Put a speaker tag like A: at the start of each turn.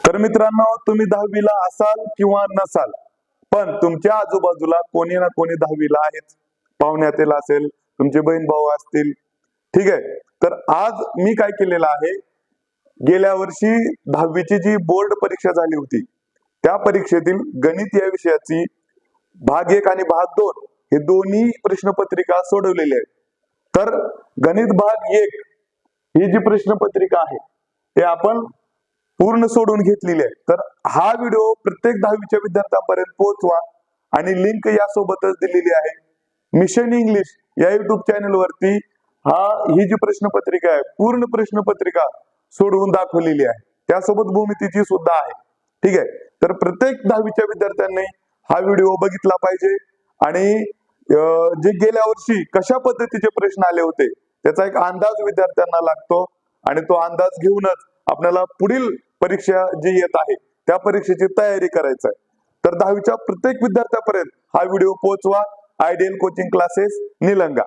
A: तर मित्रांनो, तुम्ही 10वीला असाल किंवा नसाल, पण तुमच्या आजूबाजूला कोणी ना कोणी 10वीला आहेच. पाहुण्यातील असेल, तुमचे बहीण भाऊ असतील. ठीक आहे. तर आज मी काय केलेलं आहे, गेल्या वर्षी 10वीची जी बोर्ड परीक्षा झाली होती, त्या परीक्षेतील गणित या विषयाची भाग 1 आणि भाग 2 हे दोन्ही प्रश्नपत्रिका सोडवलेली आहे. तर गणित भाग 1 ही जी प्रश्नपत्रिका आहे ते आपण पूर्ण सोडून घेतलेली आहे. तर हा व्हिडिओ प्रत्येक 10वीच्या विद्यार्थ्यांपर्यंत पोहोचवा आणि लिंक यासोबतच दिलेली आहे. मिशन इंग्लिश या युट्यूब चॅनल वरती ही जी प्रश्नपत्रिका आहे, पूर्ण प्रश्नपत्रिका सोडवून दाखवलेली आहे. त्यासोबत भूमितीची सुद्धा आहे. ठीक आहे. तर प्रत्येक 10वीच्या विद्यार्थ्यांनी हा व्हिडिओ बघितला पाहिजे आणि जे गेल्या वर्षी कशा पद्धतीचे प्रश्न आले होते त्याचा एक अंदाज विद्यार्थ्यांना लागतो आणि तो अंदाज घेऊनच आपल्याला पुढील परीक्षा जी येत आहे त्या परीक्षेची तयारी करायची आहे. तर 10वीच्या प्रत्येक विद्यार्थ्यापर्यंत हा व्हिडिओ पोहोचवा. Ideal coaching classes Nilanga.